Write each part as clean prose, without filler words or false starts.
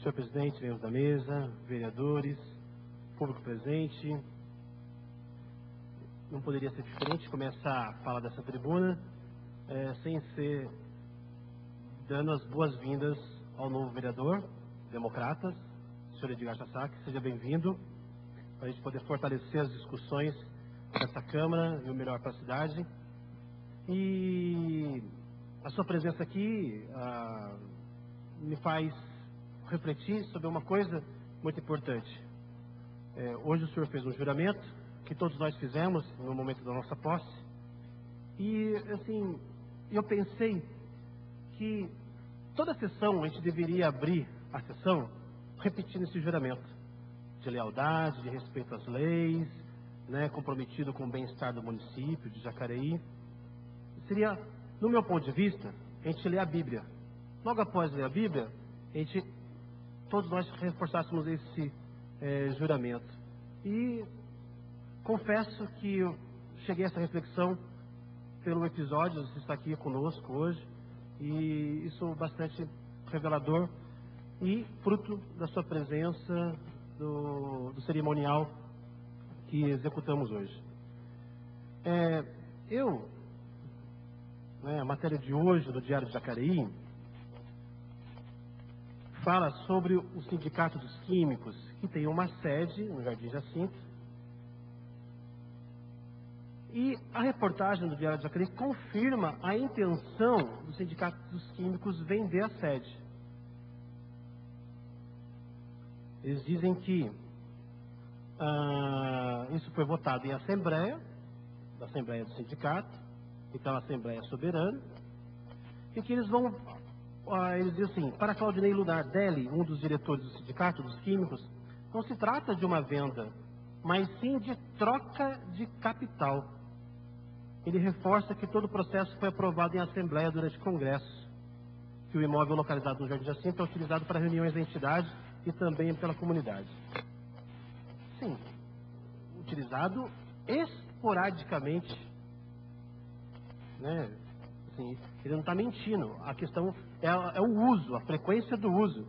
Senhor presidente, membros da mesa, vereadores, público presente, não poderia ser diferente começar a fala dessa tribuna sem ser dando as boas-vindas ao novo vereador, Democratas, senhor Edgar Sasaki. Seja bem-vindo, para a gente poder fortalecer as discussões dessa Câmara e o melhor para a cidade. E a sua presença aqui me faz refletir sobre uma coisa muito importante. Hoje o senhor fez um juramento, que todos nós fizemos no momento da nossa posse, e assim, eu pensei que toda sessão a gente deveria abrir a sessão repetindo esse juramento de lealdade, de respeito às leis, comprometido com o bem-estar do município de Jacareí. Seria, no meu ponto de vista, a gente ler a Bíblia. Logo após ler a Bíblia, todos nós reforçássemos esse juramento. E confesso que eu cheguei a essa reflexão pelo episódio, você está aqui conosco hoje, e isso é bastante revelador e fruto da sua presença do cerimonial que executamos hoje. A matéria de hoje do Diário de Jacareí fala sobre o Sindicato dos Químicos, que tem uma sede no Jardim Jacinto. E a reportagem do Diário de Jacareí confirma a intenção do Sindicato dos Químicos vender a sede. Eles dizem que isso foi votado em assembleia, da Assembleia do Sindicato, então a Assembleia é soberana, e que eles dizem assim: para Claudinei Lunardelli, um dos diretores do Sindicato dos Químicos, não se trata de uma venda, mas sim de troca de capital. Ele reforça que todo o processo foi aprovado em assembleia durante o congresso, que o imóvel localizado no Jardim Jacinto é utilizado para reuniões da entidade e também pela comunidade. Sim, utilizado esporadicamente, Assim, ele não está mentindo. A questão é o uso, a frequência do uso.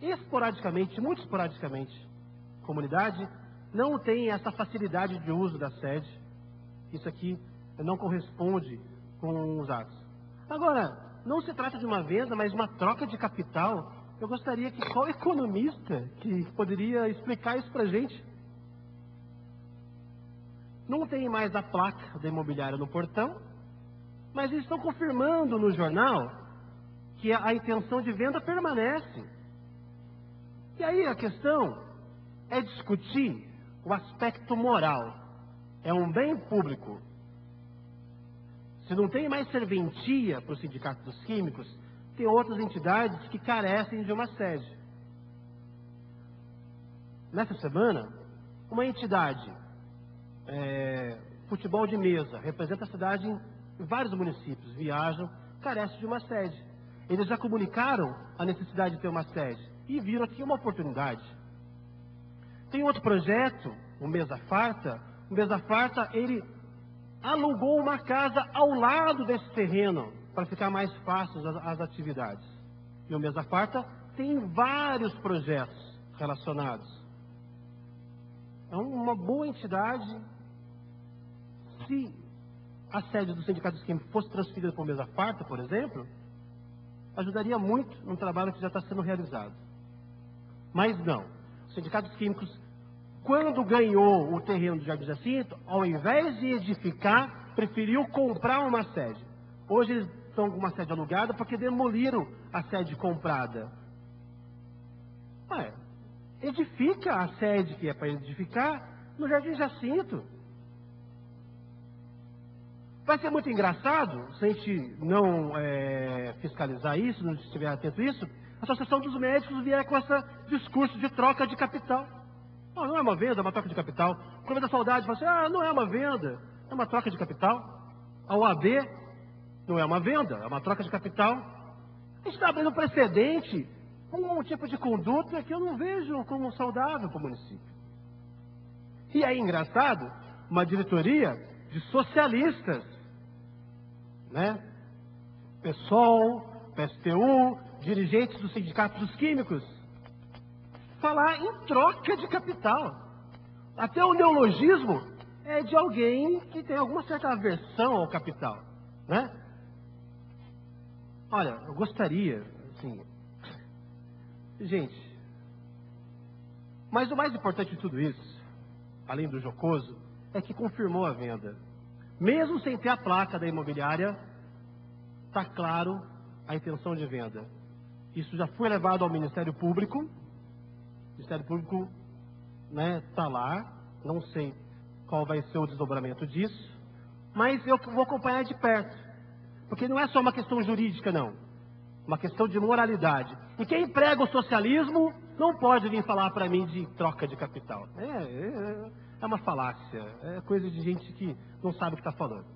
Esporadicamente, muito esporadicamente. A comunidade não tem essa facilidade de uso da sede. Isso aqui não corresponde com os atos. Agora, não se trata de uma venda, mas de uma troca de capital. Eu gostaria que qual economista que poderia explicar isso para a gente? Não tem mais a placa da imobiliária no portão, mas eles estão confirmando no jornal que a intenção de venda permanece. E aí a questão é discutir o aspecto moral. É um bem público. Se não tem mais serventia para o Sindicato dos Químicos, tem outras entidades que carecem de uma sede. Nessa semana, uma entidade, futebol de mesa, representa a cidade em vários municípios, viajam, carece de uma sede. Eles já comunicaram a necessidade de ter uma sede e viram aqui uma oportunidade. Tem outro projeto, o Mesa Farta. O Mesa Farta, ele alugou uma casa ao lado desse terreno para ficar mais fácil as atividades. E o Mesa Farta tem vários projetos relacionados. É uma boa entidade. Se a sede do Sindicato dos Químicos fosse transferida para o Mesa Farta, por exemplo, ajudaria muito no trabalho que já está sendo realizado. Mas não. O Sindicato dos Químicos, quando ganhou o terreno do Jardim Jacinto, ao invés de edificar, preferiu comprar uma sede. Hoje eles estão com uma sede alugada porque demoliram a sede comprada. Edifica a sede que é para edificar no Jardim Jacinto. Vai ser muito engraçado, se a gente não fiscalizar isso, não estiver atento a isso, a Associação dos Médicos vier com esse discurso de troca de capital. Não é uma venda, é uma troca de capital. O Clube da Saudade fala assim: não é uma venda, é uma troca de capital. A OAB não é uma venda, é uma troca de capital. A gente está abrindo precedente com um tipo de conduta que eu não vejo como saudável para o município. E aí, engraçado, uma diretoria de socialistas, PSOL, PSTU, dirigentes do Sindicato dos Químicos, falar em troca de capital. Até o neologismo é de alguém que tem alguma certa aversão ao capital, né? Olha, eu gostaria, assim, gente, mas o mais importante de tudo isso, além do jocoso, é que confirmou a venda. Mesmo sem ter a placa da imobiliária, está claro a intenção de venda. Isso já foi levado ao Ministério Público. O Ministério Público, né, está lá. Não sei qual vai ser o desdobramento disso, mas eu vou acompanhar de perto. Porque não é só uma questão jurídica, não. Uma questão de moralidade. E quem prega o socialismo não pode vir falar para mim de troca de capital. É uma falácia. É coisa de gente que não sabe o que está falando.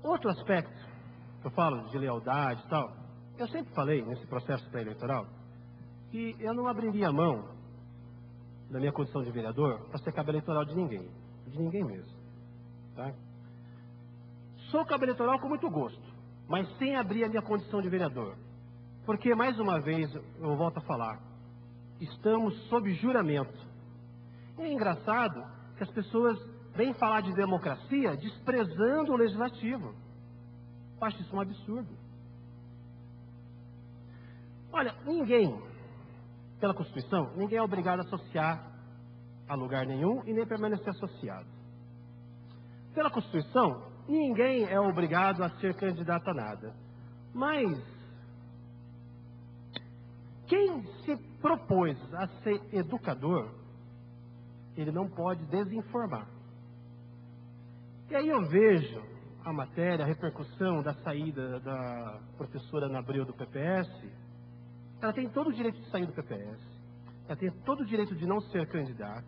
Outro aspecto, que eu falo de lealdade e tal, eu sempre falei nesse processo pré-eleitoral que eu não abriria a mão da minha condição de vereador para ser cabo eleitoral de ninguém mesmo. Tá? Sou cabo eleitoral com muito gosto, mas sem abrir a minha condição de vereador. Porque, mais uma vez, eu volto a falar, estamos sob juramento. E é engraçado que as pessoas vêm falar de democracia desprezando o legislativo. Eu acho isso um absurdo. Olha, ninguém, pela Constituição, ninguém é obrigado a associar a lugar nenhum e nem permanecer associado. Pela Constituição, ninguém é obrigado a ser candidato a nada. Mas quem se propôs a ser educador, ele não pode desinformar. E aí eu vejo a matéria, a repercussão da saída da professora Ana Abreu do PPS. Ela tem todo o direito de sair do PPS. Ela tem todo o direito de não ser candidata,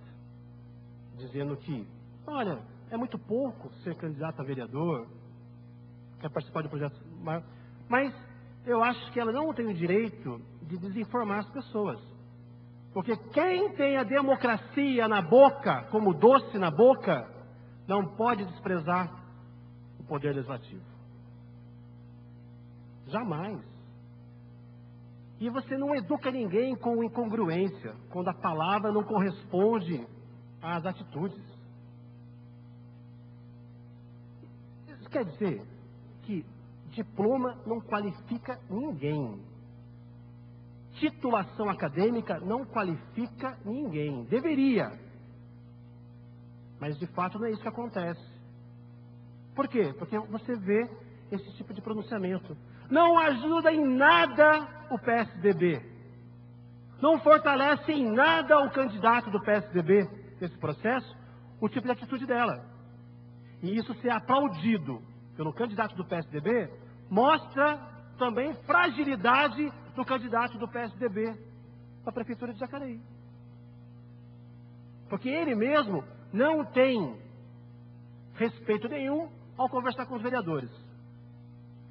dizendo que, olha, é muito pouco ser candidato a vereador, quer participar de projetos, mas eu acho que ela não tem o direito de desinformar as pessoas. Porque quem tem a democracia na boca, como doce na boca, não pode desprezar o poder legislativo. Jamais. E você não educa ninguém com incongruência, quando a palavra não corresponde às atitudes. Isso quer dizer que diploma não qualifica ninguém. Titulação acadêmica não qualifica ninguém. Deveria. Mas de fato não é isso que acontece. Por quê? Porque você vê esse tipo de pronunciamento. Não ajuda em nada o PSDB. Não fortalece em nada o candidato do PSDB nesse processo, o tipo de atitude dela. E isso ser aplaudido pelo candidato do PSDB mostra também fragilidade do candidato do PSDB para a Prefeitura de Jacareí. Porque ele mesmo não tem respeito nenhum ao conversar com os vereadores.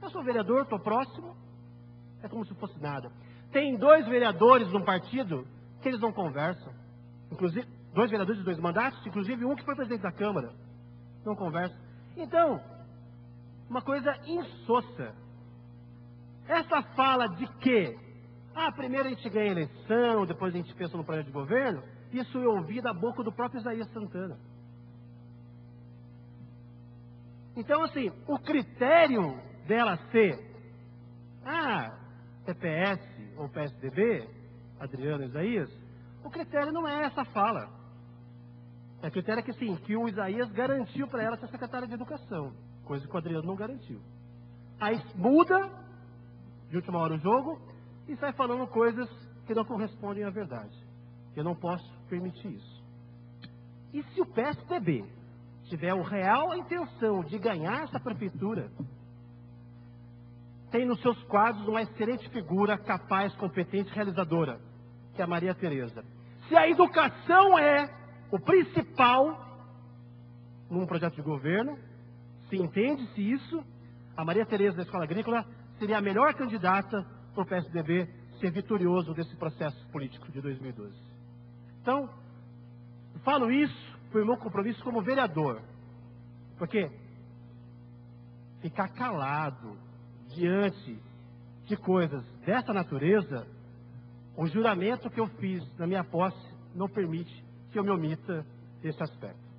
Eu sou vereador, estou próximo, é como se fosse nada. Tem 2 vereadores num partido que eles não conversam. Inclusive, 2 vereadores de 2 mandatos, inclusive um que foi presidente da Câmara. Não conversa. Então, uma coisa insossa. Essa fala de que, primeiro a gente ganha a eleição, depois a gente pensa no projeto de governo, isso eu ouvi da boca do próprio Isaías Santana. Então, assim, o critério dela ser, PPS ou PSDB, Adriano e Isaías, o critério não é essa fala. O critério é que, sim, que o Isaías garantiu para ela ser secretária de Educação, coisa que o Adriano não garantiu. Aí muda, de última hora o jogo, e sai falando coisas que não correspondem à verdade. Eu não posso permitir isso. E se o PSDB tiver a real intenção de ganhar essa prefeitura, tem nos seus quadros uma excelente figura, capaz, competente, realizadora, que é a Maria Tereza. Se a educação é o principal num projeto de governo, se entende-se isso, a Maria Tereza da Escola Agrícola seria a melhor candidata para o PSDB ser vitorioso desse processo político de 2012. Então, eu falo isso por meu compromisso como vereador, porque ficar calado diante de coisas dessa natureza o juramento que eu fiz na minha posse não permite que eu me omita desse aspecto.